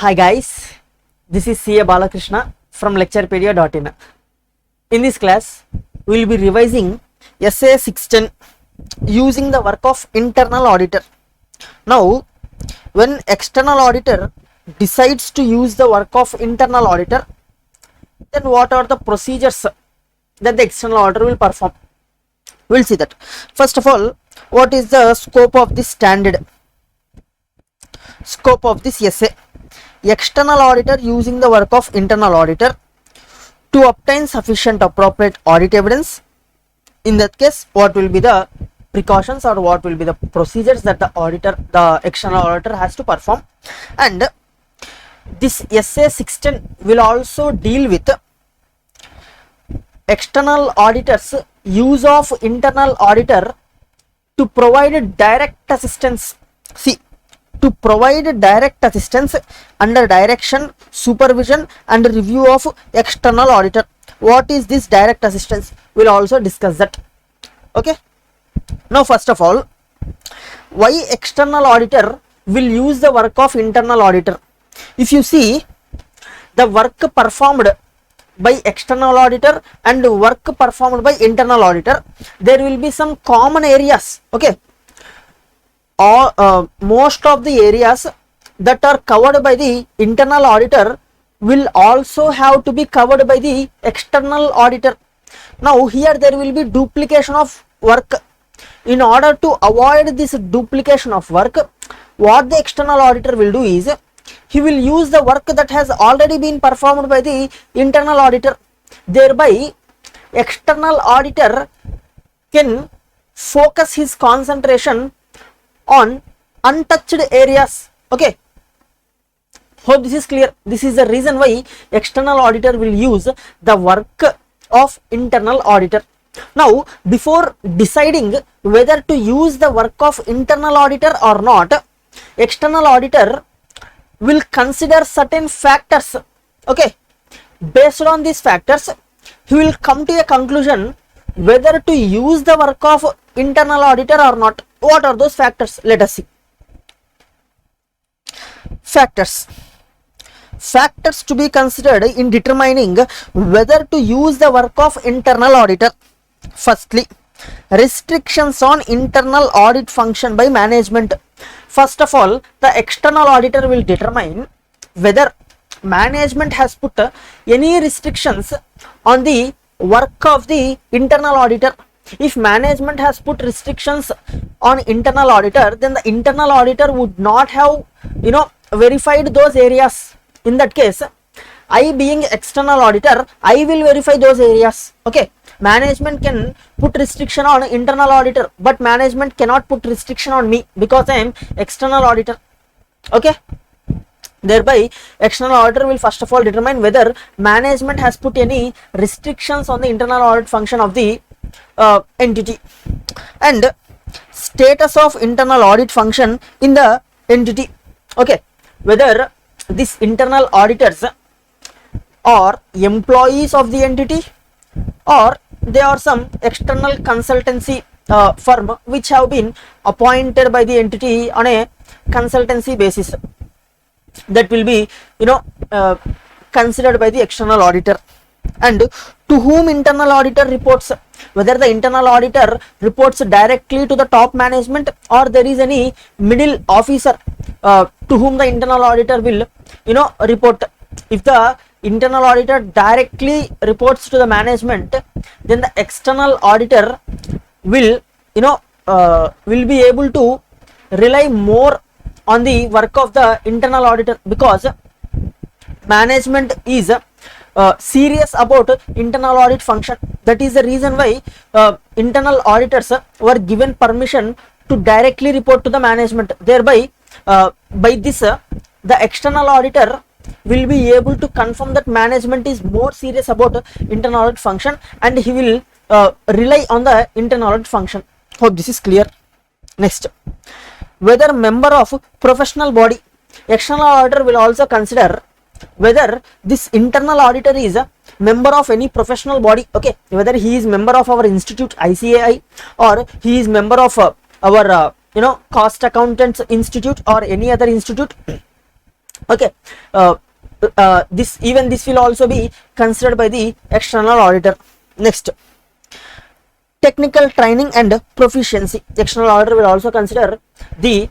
Hi guys, this is CA Balakrishna from Lecturepedia.in. In this class, we will be revising SA 610 using the work of internal auditor. Now, when external auditor decides to use the work of internal auditor, then what are the procedures that the external auditor will perform? We will see that. First of all, what is the scope of this standard? Scope of this essay: external auditor using the work of internal auditor to obtain sufficient appropriate audit evidence. In that case, what will be the precautions or what will be the procedures that the external auditor has to perform? And this essay 610 will also deal with external auditors use of internal auditor to provide direct assistance. See, to provide direct assistance under direction, supervision and review of external auditor. What is this direct assistance? We'll also discuss that. Okay. Now, first of all, why external auditor will use the work of internal auditor? If you see the work performed by external auditor and work performed by internal auditor, there will be some common areas. Okay. Most of the areas that are covered by the internal auditor will also have to be covered by the external auditor. Now here there will be duplication of work. In order to avoid this duplication of work, what the external auditor will do is he will use the work that has already been performed by the internal auditor. Thereby external auditor can focus his concentration on untouched areas. Okay, hope this is clear. This is the reason why external auditor will use the work of internal auditor. Now, before deciding whether to use the work of internal auditor or not, external auditor will consider certain factors. Okay, based on these factors, he will come to a conclusion whether to use the work of internal auditor or not. What are those factors? Let us see. Factors to be considered in determining whether to use the work of internal auditor. Firstly, restrictions on internal audit function by management. First of all, the external auditor will determine whether management has put any restrictions on the work of the internal auditor. If management has put restrictions on internal auditor, then the internal auditor would not have verified those areas. In that case, I being external auditor, I will verify those areas. Okay, management can put restriction on internal auditor, but management cannot put restriction on me because I am external auditor. Okay, thereby external auditor will first of all determine whether management has put any restrictions on the internal audit function of the entity. And status of internal audit function in the entity. Okay, whether these internal auditors are employees of the entity or they are some external consultancy firm which have been appointed by the entity on a consultancy basis. That will be considered by the external auditor. And to whom internal auditor reports, whether the internal auditor reports directly to the top management or there is any middle officer to whom the internal auditor will report. If the internal auditor directly reports to the management, then the external auditor will be able to rely more on the work of the internal auditor because management is serious about internal audit function. That is the reason why internal auditors were given permission to directly report to the management. Thereby by this the external auditor will be able to confirm that management is more serious about internal audit function and he will rely on the internal audit function. Hope this is clear. Next, whether member of professional body. External auditor will also consider whether this internal auditor is a member of any professional body. Okay, whether he is member of our institute ICAI or he is member of our cost accountants institute or any other institute. Okay, this will also be considered by the external auditor. Next, technical training and proficiency. External auditor will also consider the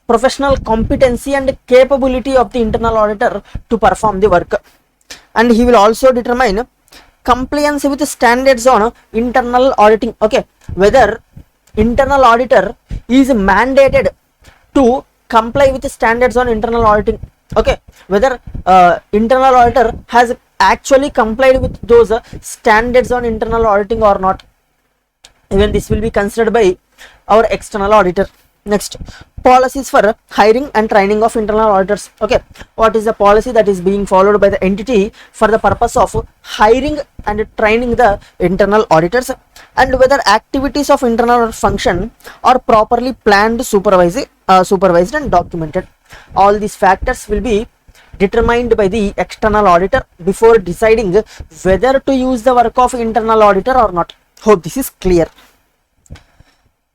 professional competency and capability of the internal auditor to perform the work, and he will also determine compliance with standards on internal auditing. Okay, whether internal auditor is mandated to comply with standards on internal auditing. Okay, whether internal auditor has actually complied with those standards on internal auditing or not. Even this will be considered by our external auditor. Next, policies for hiring and training of internal auditors. Okay, what is the policy that is being followed by the entity for the purpose of hiring and training the internal auditors, and whether activities of internal function are properly planned, supervised and documented. All these factors will be determined by the external auditor before deciding whether to use the work of internal auditor or not. Hope this is clear.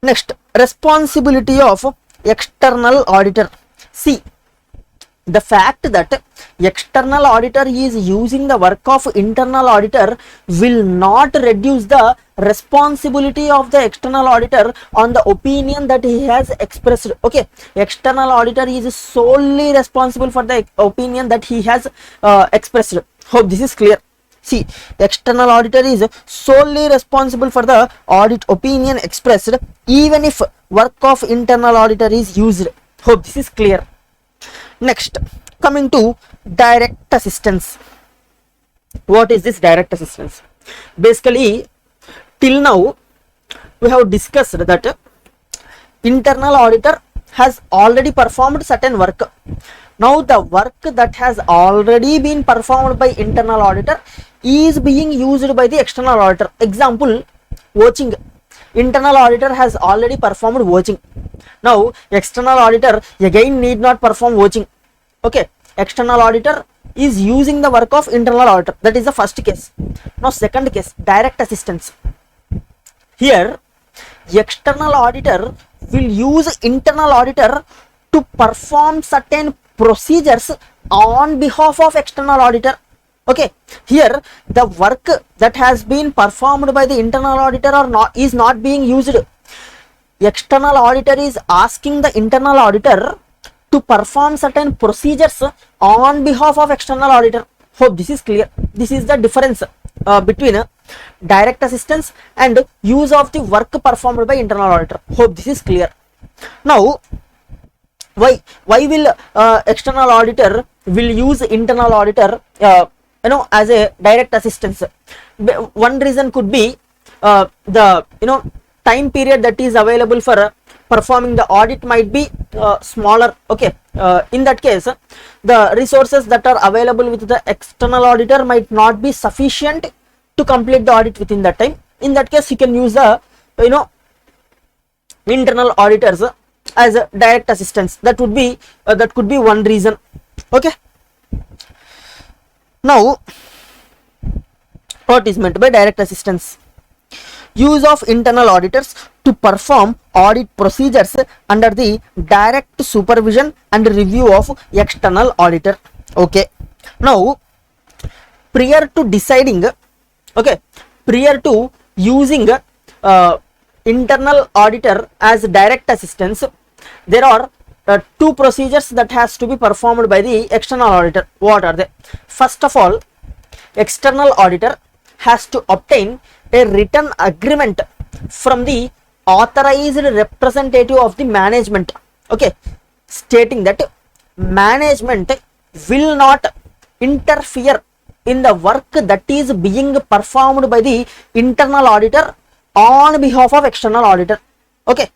Next, responsibility of external auditor. See, the fact that external auditor is using the work of internal auditor will not reduce the responsibility of the external auditor on the opinion that he has expressed. Okay, external auditor is solely responsible for the opinion that he has expressed. Hope this is clear. See, external auditor is solely responsible for the audit opinion expressed even if work of internal auditor is used. Hope this is clear. Next, coming to direct assistance. What is this direct assistance? Basically, till now we have discussed that internal auditor has already performed certain work. Now the work that has already been performed by internal auditor is being used by the external auditor. Example, watching. Internal auditor has already performed watching. Now external auditor again need not perform watching. Okay, external auditor is using the work of internal auditor. That is the first case. Now second case, direct assistance. Here external auditor will use internal auditor to perform certain procedures on behalf of external auditor. Okay, here the work that has been performed by the internal auditor is not being used. External auditor is asking the internal auditor to perform certain procedures on behalf of external auditor. Hope this is clear. This is the difference between direct assistance and use of the work performed by internal auditor. Hope this is clear. Now, why will external auditor will use internal auditor as a direct assistance? One reason could be the time period that is available for performing the audit might be smaller. Okay, in that case the resources that are available with the external auditor might not be sufficient to complete the audit within that time. In that case, you can use the internal auditors as a direct assistance. That could be one reason. Okay, now what is meant by direct assistance? Use of internal auditors to perform audit procedures under the direct supervision and review of external auditor. Okay, now prior to using internal auditor as direct assistance, there are two procedures that has to be performed by the external auditor. What are they? First of all, external auditor has to obtain a written agreement from the authorized representative of the management. Okay, stating that management will not interfere in the work that is being performed by the internal auditor on behalf of external auditor. Okay,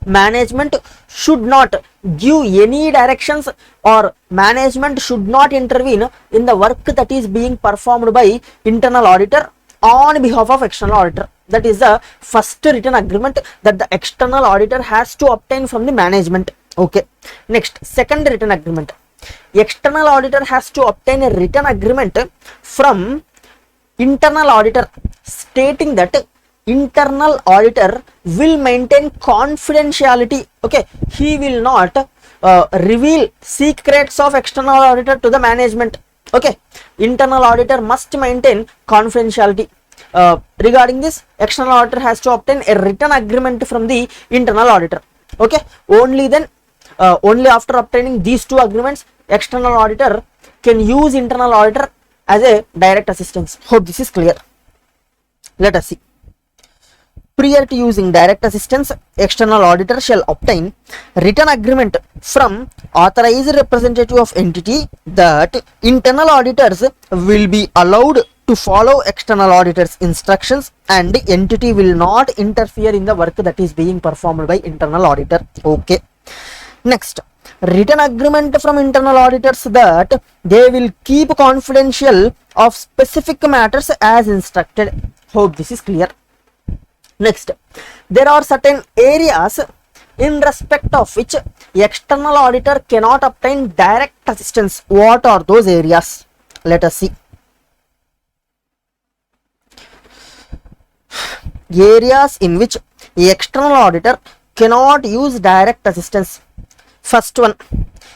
management should not give any directions or management should not intervene in the work that is being performed by internal auditor on behalf of external auditor. That is the first written agreement that the external auditor has to obtain from the management. Okay, next, second written agreement. External auditor has to obtain a written agreement from internal auditor stating that internal auditor will maintain confidentiality. Okay, he will not reveal secrets of external auditor to the management. Okay, internal auditor must maintain confidentiality. Regarding this, external auditor has to obtain a written agreement from the internal auditor. Okay, only then, only after obtaining these two agreements, external auditor can use internal auditor as a direct assistance. Hope this is clear. Let us see. Prior to using direct assistance, external auditor shall obtain written agreement from authorized representative of entity that internal auditors will be allowed to follow external auditors instructions and the entity will not interfere in the work that is being performed by internal auditor. Okay. Next, written agreement from internal auditors that they will keep confidential of specific matters as instructed. Hope this is clear. Next, there are certain areas in respect of which external auditor cannot obtain direct assistance. What are those areas? Let us see. Areas in which external auditor cannot use direct assistance. First one,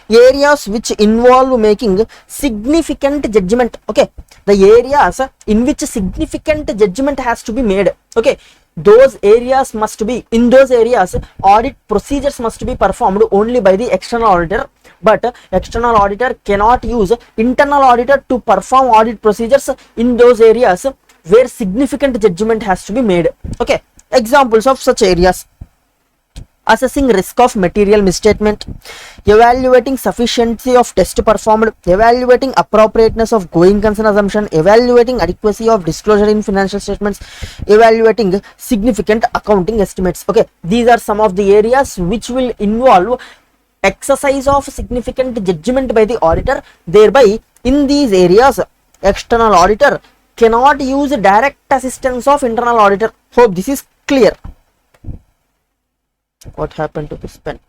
areas which involve making significant judgment. Okay, the areas in which significant judgment has to be made. Okay, those areas must be, in those areas audit procedures must be performed only by the external auditor, but external auditor cannot use internal auditor to perform audit procedures in those areas where significant judgment has to be made. Okay, examples of such areas: assessing risk of material misstatement, evaluating sufficiency of test performed, evaluating appropriateness of going concern assumption, evaluating adequacy of disclosure in financial statements, evaluating significant accounting estimates. Okay, these are some of the areas which will involve exercise of significant judgment by the auditor. Thereby, in these areas, external auditor cannot use direct assistance of internal auditor. Hope this is clear. What happened to this pen?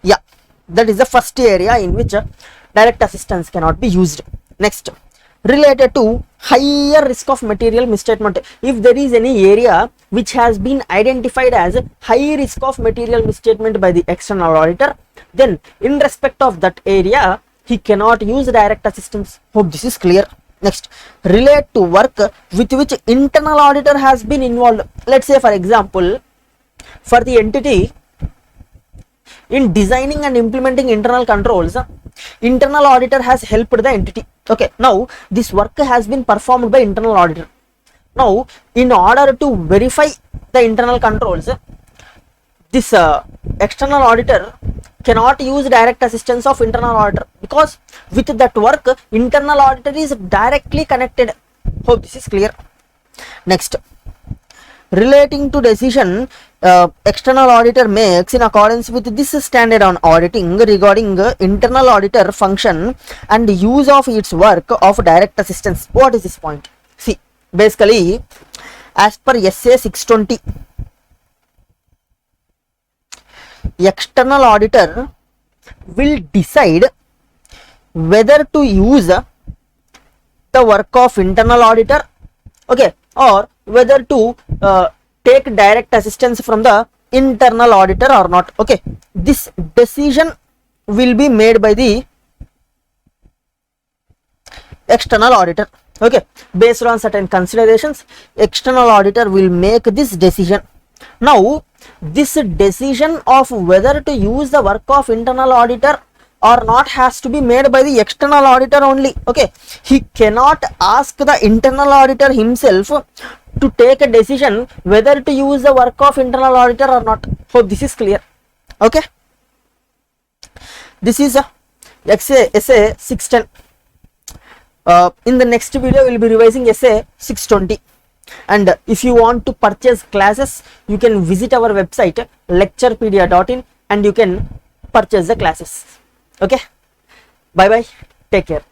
Yeah, that is the first area in which direct assistance cannot be used. Next, related to higher risk of material misstatement. If there is any area which has been identified as high risk of material misstatement by the external auditor, then in respect of that area, he cannot use direct assistance. Hope this is clear. Next, relate to work with which internal auditor has been involved. Let's say, for example, for the entity in designing and implementing internal controls, internal auditor has helped the entity. Okay, now this work has been performed by internal auditor. Now, in order to verify the internal controls, this external auditor cannot use direct assistance of internal auditor, because with that work internal auditor is directly connected. Hope this is clear. Next, relating to decision external auditor makes in accordance with this standard on auditing regarding internal auditor function and use of its work of direct assistance. What is this point? See, basically as per SA 620, external auditor will decide whether to use the work of internal auditor, okay, or whether to take direct assistance from the internal auditor or not. Okay, this decision will be made by the external auditor. Okay, based on certain considerations, external auditor will make this decision. Now, this decision of whether to use the work of internal auditor or not has to be made by the external auditor only. Okay, he cannot ask the internal auditor himself to take a decision whether to use the work of internal auditor or not. Hope this is clear. Okay, this is a SA 610. In the next video we will be revising SA 620. And if you want to purchase classes, you can visit our website lecturepedia.in and you can purchase the classes. Okay, bye bye, take care.